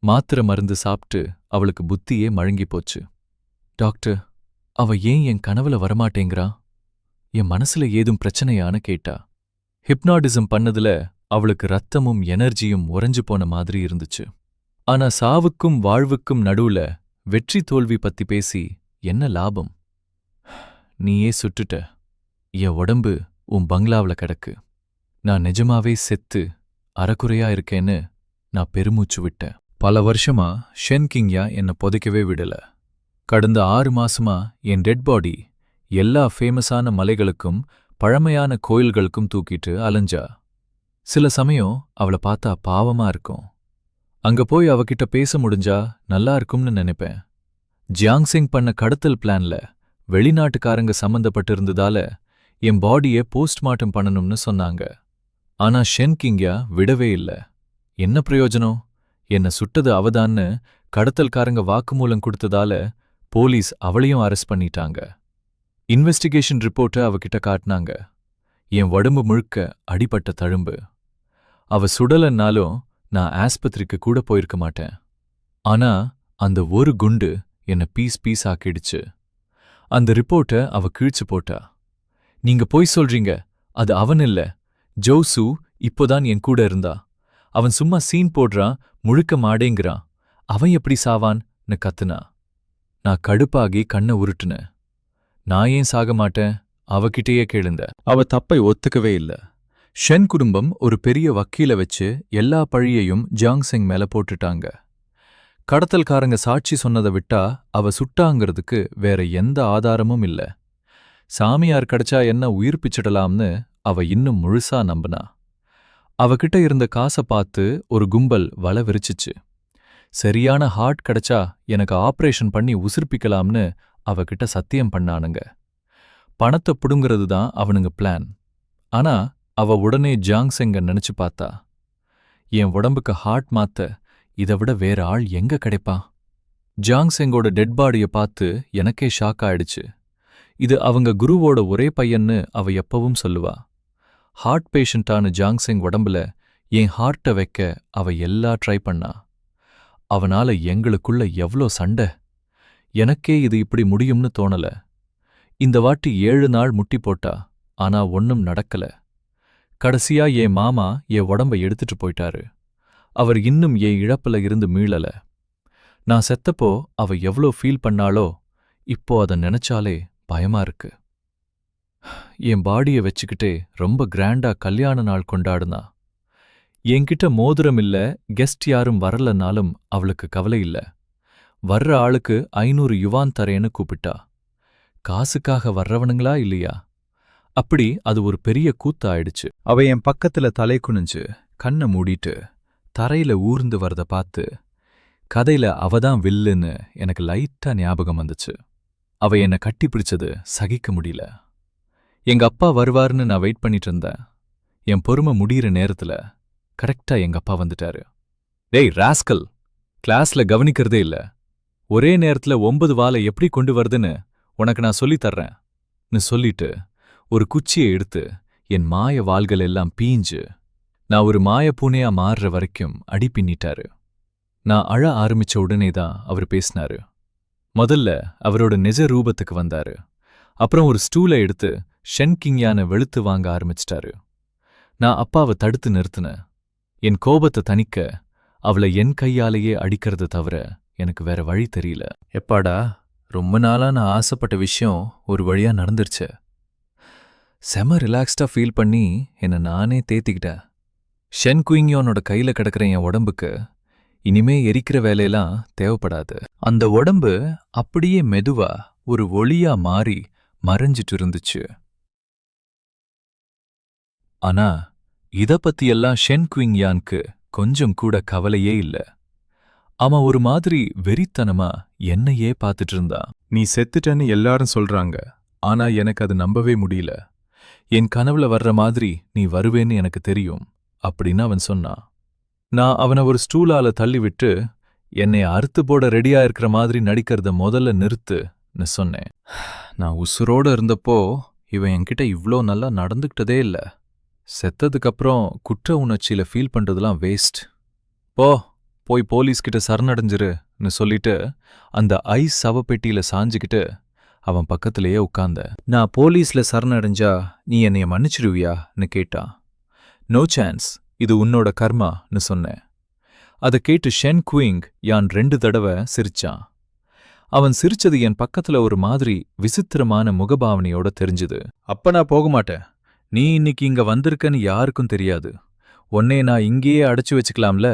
மாத்திரை மருந்து சாப்பிட்டு அவளுக்கு புத்தியே மழுங்கி போச்சு. டாக்டர், அவ ஏன் என் கனவுல வரமாட்டேங்கிறா? என் மனசுல ஏதும் பிரச்சனையான்னு கேட்டா. ஹிப்னாட்டிசம் பண்ணதுல அவளுக்கு ரத்தமும் எனர்ஜியும் உறைஞ்சு போன மாதிரி இருந்துச்சு. ஆனா சாவுக்கும் வாழ்வுக்கும் நடுவுல வெற்றி தோல்வி பத்தி பேசி என்ன லாபம்? நீயே சுட்டுட்ட. என் உடம்பு உன் பங்களாவுல கிடக்கு. நான் நிஜமாவே செத்து அறக்குறையா இருக்கேன்னு நான் பெருமூச்சு விட்டேன். பல வருஷமா ஷென்கிங்யா என்னை புதைக்கவே விடல. கடந்த 6 மாசமா என் டெட் பாடி எல்லா ஃபேமஸான மலைகளுக்கும் பழமையான கோயில்களுக்கும் தூக்கிட்டு அலைஞ்சா. சில சமயம் அவளை பார்த்தா பாவமா இருக்கும். அங்க போய் அவகிட்ட பேச முடிஞ்சா நல்லா இருக்கும்னு நினைப்பேன். ஜியாங்செங் பண்ண கடத்தல் பிளான்ல வெளிநாட்டுக்காரங்க சம்பந்தப்பட்டிருந்ததால என் பாடியை போஸ்ட்மார்ட்டம் பண்ணணும்னு சொன்னாங்க. ஆனா ஷென்கிங்யா விடவே இல்ல. என்ன பிரயோஜனம்? என்ன சுட்டது அவதான்னு கடத்தல்காரங்க வாக்குமூலம் கொடுத்ததால போலீஸ் அவளையும் அரெஸ்ட் பண்ணிட்டாங்க. இன்வெஸ்டிகேஷன் ரிப்போர்ட்டை அவகிட்ட காட்டினாங்க. என் உடம்பு முழுக்க அடிபட்ட தழும்பு. அவ சுடலன்னாலும் நான் ஆஸ்பத்திரிக்கு கூட போயிருக்க மாட்டேன். ஆனா அந்த ஒரு குண்டு என்ன பீஸ் பீஸ் ஆக்கிடுச்சு. அந்த ரிப்போர்ட்டை அவ கிழிச்சு போட்டா. நீங்க பொய் சொல்றீங்க, அது அவன் இல்ல. ஜோசு இப்போதான் என் கூட இருந்தா. அவன் சும்மா சீன் போடுறான், முழுக்க மாடேங்கிறான். அவன் எப்படி சாவான்னு கத்துனா. நான் கடுப்பாகி கண்ணை உருட்டுனேன். நான் ஏன் சாக மாட்டேன்? அவகிட்டயே கேளுந்த. அவ தப்பை ஒத்துக்கவே இல்ல. ஷென் குடும்பம் ஒரு பெரிய வக்கீல வச்சு எல்லா பழியையும் ஜாங்செங் மேல போட்டுட்டாங்க. கடத்தல்காரங்க சாட்சி சொன்னதை விட்டா அவ சுட்டாங்கிறதுக்கு வேற எந்த ஆதாரமும் இல்ல. சாமியார் கிடைச்சா என்ன உயிர்ப்பிச்சிடலாம்னு அவ இன்னும் முழுசா நம்பினா. அவகிட்ட இருந்த காசை பார்த்து ஒரு கும்பல் வலை விரிச்சிச்சு. சரியான ஹார்ட் கிடைச்சா எனக்கு ஆபரேஷன் பண்ணி உசிர்ப்பிக்கலாம்னு அவகிட்ட சத்தியம் பண்ணானுங்க. பணத்தை புடுங்கிறது தான் அவனுங்க பிளான். ஆனா அவ உடனே ஜாங்செங்க நினைச்சு பார்த்தா. என் உடம்புக்கு ஹார்ட் மாத்த இதை விட வேற ஆள் எங்க கிடைப்பா? ஜாங்செங்கோட டெட் பாடியை பார்த்து எனக்கே ஷாக் ஆயிடுச்சு. இது அவங்க குருவோட ஒரே பையன்னு அவ எப்பவும் சொல்லுவா. ஹார்ட் பேஷண்டான ஜாங்செங் உடம்புல என் ஹார்ட்டை வைக்க அவ எல்லா ட்ரை பண்ணா. அவனால எங்களுக்குள்ள எவ்ளோ சண்டை. எனக்கே இது இப்படி முடியும்னு தோணல. இந்த வாட்டி 7 நாள் முட்டி போட்டா, ஆனா ஒன்னும் நடக்கல. கடைசியா என் மாமா என் உடம்ப எடுத்துட்டு போயிட்டாரு. அவர் இன்னும் என் இழப்புல இருந்து மீளல. நான் செத்தப்போ அவ எவ்ளோ ஃபீல் பண்ணாளோ, இப்போ அத நினைச்சாலே பயமா இருக்கு. என் பாடிய வச்சுக்கிட்டே ரொம்ப கிராண்டா கல்யாண நாள் கொண்டாடுனா. என்கிட்ட மோதிரம் இல்ல, கெஸ்ட் யாரும் வரலனாலும் அவளுக்கு கவலை இல்ல. வர்ற ஆளுக்கு 500 யுவான் தரேன்னு கூப்பிட்டா. காசுக்காக வர்றவனுங்களா இல்லையா? அப்படி அது ஒரு பெரிய கூத்து ஆயிடுச்சு. அவ என் பக்கத்துல தலை குனிஞ்சு கண்ணை மூடிட்டு தரையில ஊர்ந்து வரத பார்த்து கதையில அவதான் வில்லுன்னு எனக்கு லைட்டா ஞாபகம் வந்துச்சு. அவ என்னை கட்டி பிடிச்சது சகிக்க முடியல. எங்க அப்பா வருவார்னு நான் வெயிட் பண்ணிட்டு இருந்தேன். என் பொறுமை முடியிற நேரத்துல கரெக்டா எங்க அப்பா வந்துட்டாரு. டேய் ராஸ்கல், கிளாஸ்ல கவனிக்கிறதே இல்ல. ஒரே நேரத்துல 9 வாலை எப்படி கொண்டு வருதுன்னு உனக்கு நான் சொல்லித் தர்றேன்னு சொல்லிட்டு ஒரு குச்சியை எடுத்து என் மாய வாள்கள் எல்லாம் பீஞ்சு நான் ஒரு மாய பூனையா மாறுற வரைக்கும் அடி பின்னிட்டாரு. நான் அழ ஆரம்பிச்ச உடனே தான் அவர் பேசினாரு. முதல்ல அவரோட நிஜ ரூபத்துக்கு வந்தாரு. அப்புறம் ஒரு ஸ்டூலை எடுத்து ஷென்கிங்யான வெளுத்து வாங்க ஆரம்பிச்சிட்டாரு. நான் அப்பாவை தடுத்து நிறுத்தினேன். என் கோபத்தை தணிக்க அவளை என் கையாலேயே அடிக்கிறது தவிர எனக்கு வேற வழி தெரியல. எப்பாடா, ரொம்ப நாளா நான் ஆசைப்பட்ட விஷயம் ஒரு வழியா நடந்துருச்சு. செம ரிலாக்ஸ்டா ஃபீல் பண்ணி என்னை நானே தேத்திக்கிட்டேன். ஷென் குயிங்யோனோட கையில கிடக்கிற என் உடம்புக்கு இனிமே எரிக்கிற வேலையெல்லாம் தேவைப்படாது. அந்த உடம்பு அப்படியே மெதுவா ஒரு ஒளியா மாறி மறைஞ்சிட்டு இருந்துச்சு. ஆனா இத பத்தியெல்லாம் ஷென் குயிங்யானுக்கு கொஞ்சம் கூட கவலையே இல்ல. அவன் ஒரு மாதிரி வெறித்தனமா என்னையே பார்த்துட்டு இருந்தான். நீ செத்துட்டன்னு எல்லாரும் சொல்றாங்க, ஆனா எனக்கு அது நம்பவே முடியல. என் கனவுல வர்ற மாதிரி நீ வருவேன்னு எனக்கு தெரியும் அப்படின்னு அவன் சொன்னான். நான் அவனை ஒரு ஸ்டூலால தள்ளிவிட்டு என்னை அறுத்து போட ரெடியா இருக்கிற மாதிரி நடிக்கிறத முதல்ல நிறுத்துன்னு சொன்னேன். நான் உசுரோட இருந்தப்போ இவன் என்கிட்ட இவ்ளோ நல்லா நடந்துக்கிட்டதே இல்ல. செத்ததுக்கப்புறம் குற்ற உணர்ச்சியில ஃபீல் பண்றதுலாம் வேஸ்ட். போய் போலீஸ்கிட்ட சரணடைஞ்சிருன்னு சொல்லிட்டு அந்த ஐஸ் சவப்பெட்டியில சாஞ்சுக்கிட்டு அவன் பக்கத்திலேயே உட்கார்ந்த. நான் போலீஸ்ல சரணடைஞ்சா நீ என்னைய மன்னிச்சிடுவியான்னு கேட்டான். நோ சான்ஸ், இது உன்னோட கர்மான்னு சொன்னேன். அதை கேட்டு ஷென் குயிங் யான் 2 தடவை சிரிச்சான். அவன் சிரிச்சது என் பக்கத்துல ஒரு மாதிரி விசித்திரமான முகபாவனையோட தெரிஞ்சுது. அப்ப நான் போக மாட்டேன். நீ இன்னைக்கு இங்க வந்திருக்கன்னு யாருக்கும் தெரியாது. உன்னை நான் இங்கேயே அடைச்சு வச்சுக்கலாம்ல.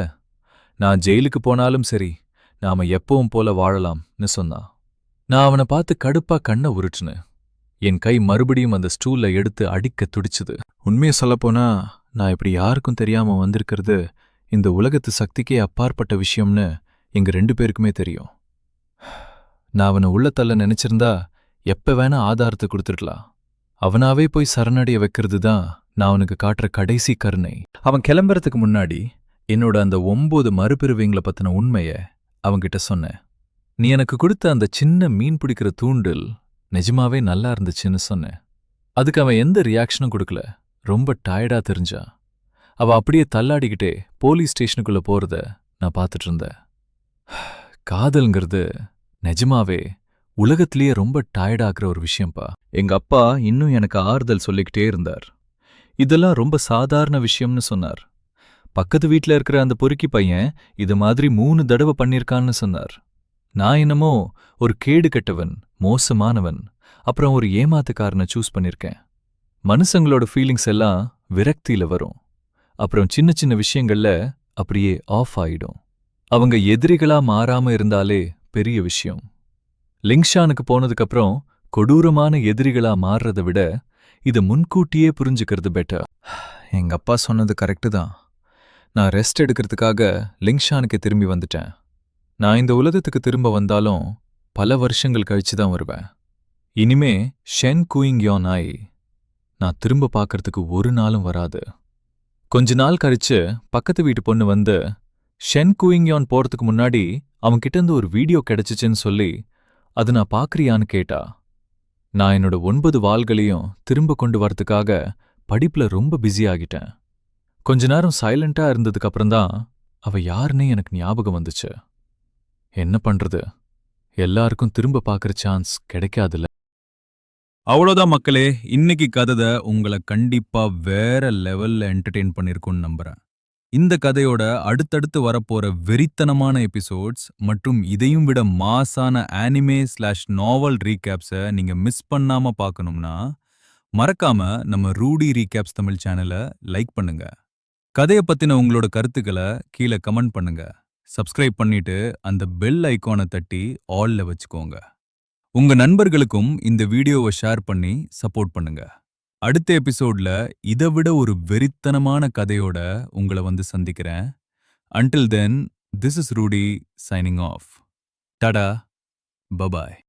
நான் ஜெயிலுக்கு போனாலும் சரி, நாம எப்பவும் போல வாழலாம்னு சொன்னான். நான் அவனை பார்த்து கடுப்பா கண்ணை உருட்டுனேன். என் கை மறுபடியும் அந்த ஸ்டூல்ல எடுத்து அடிக்க துடிச்சுது. உண்மையை சொல்லப்போனா நான் இப்படி யாருக்கும் தெரியாம வந்திருக்கிறது இந்த உலகத்து சக்திக்கே அப்பாற்பட்ட விஷயம்னு எங்க 2 பேருக்குமே தெரியும். நான் அவனை உள்ளத்தள்ள நினைச்சிருந்தா எப்ப வேணா ஆதாரத்தை கொடுத்துருக்கலாம். அவனாவே போய் சரணடைய வைக்கிறது தான் நான் அவனுக்கு காட்டுற கடைசி கருணை. அவன் கிளம்புறதுக்கு முன்னாடி என்னோட அந்த 9 மறுபிறவிங்கள பத்தின உண்மைய அவன்கிட்ட சொன்னேன். நீ எனக்கு கொடுத்த அந்த சின்ன மீன் பிடிக்கிற தூண்டில் நிஜமாவே நல்லா இருந்துச்சுன்னு சொன்னேன். அதுக்கு அவன் எந்த ரியாக்ஷனும் கொடுக்கல. ரொம்ப டயர்டா தெரிஞ்சான். அவ அப்படியே தள்ளாடிக்கிட்டே போலீஸ் ஸ்டேஷனுக்குள்ள போறத நான் பார்த்துட்டு இருந்தேன். காதல்ங்கிறது நிஜமாவே உலகத்திலேயே ரொம்ப டயர்டாக்குற ஒரு விஷயம்பா. எங்க அப்பா இன்னும் எனக்கு ஆறுதல் சொல்லிக்கிட்டே இருந்தார். இதெல்லாம் ரொம்ப சாதாரண விஷயம்னு சொன்னார். பக்கத்து வீட்ல இருக்கிற அந்த பொறுக்கி பையன் இது மாதிரி 3 தடவை பண்ணிருக்கான்னு சொன்னார். நான் என்னமோ ஒரு கேடு கெட்டவன், மோசமானவன், அப்புறம் ஒரு ஏமாத்துக்காரனை சூஸ் பண்ணிருக்கேன். மனுஷங்களோட ஃபீலிங்ஸ் எல்லாம் விரக்தியில வரும். அப்புறம் சின்ன சின்ன விஷயங்கள்ல அப்படியே ஆஃப் ஆயிடும். அவங்க எதிரிகளா மாறாம இருந்தாலே பெரிய விஷயம். லிங்ஷானுக்கு போனதுக்கப்புறம் கொடூரமான எதிரிகளா மாறுறத விட இதை முன்கூட்டியே புரிஞ்சுக்கிறது பெட்டர். எங்க அப்பா சொன்னது கரெக்டு தான். நான் ரெஸ்ட் எடுக்கிறதுக்காக லிங்ஷானுக்கு திரும்பி வந்துட்டேன். நான் இந்த உலகத்துக்கு திரும்ப வந்தாலும் பல வருஷங்கள் கழிச்சு தான் வருவேன். இனிமே ஷென் குயிங்யான் ஆய் நான் திரும்ப பார்க்கறதுக்கு ஒரு நாளும் வராது. கொஞ்ச நாள் கழிச்சு பக்கத்து வீட்டு பொண்ணு வந்து ஷென் குயிங்யான் போறதுக்கு முன்னாடி அவன்கிட்ட இருந்து ஒரு வீடியோ கிடைச்சிச்சுன்னு சொல்லி அது நான் பார்க்கறியான்னு கேட்டா. நான் என்னோட 9 வாள்களையும் திரும்ப கொண்டு வரதுக்காக படிப்புல ரொம்ப பிஸி ஆகிட்டேன். கொஞ்ச நேரம் சைலண்டா இருந்ததுக்கு அப்புறம்தான் அவ யாருன்னே எனக்கு ஞாபகம் வந்துச்சு. என்ன பண்றது, எல்லாருக்கும் திரும்ப பார்க்கற சான்ஸ் கிடைக்காதுல்ல. அவ்வளோதான் மக்களே, இன்னைக்கு கதை உங்களை கண்டிப்பா வேற லெவல்ல என்டர்டெயின் பண்ணிருக்கும்னு நம்புறேன். இந்த கதையோட அடுத்தடுத்து வரப்போற வெறித்தனமான எபிசோட்ஸ் மற்றும் இதையும் விட மாசான ஆனிமே/நாவல் ரீகேப்ஸை நீங்க மிஸ் பண்ணாம பார்க்கணும்னா மறக்காம நம்ம ரூடி ரீகேப்ஸ் தமிழ் சேனலை லைக் பண்ணுங்க. கதையை பத்தின உங்களோட கருத்துக்களை கீழே கமெண்ட் பண்ணுங்க. சப்ஸ்கிரைப் பண்ணிட்டு அந்த பெல் ஐகானை தட்டி ஆல்ல வச்சுக்கோங்க. உங்க நண்பர்களுக்கும் இந்த வீடியோவை ஷேர் பண்ணி சப்போர்ட் பண்ணுங்க. அடுத்த எபிசோட்ல இதை விட ஒரு வெறித்தனமான கதையோட உங்களை வந்து சந்திக்கிறேன். Until then, this is Rudy signing off. Tada, bye-bye.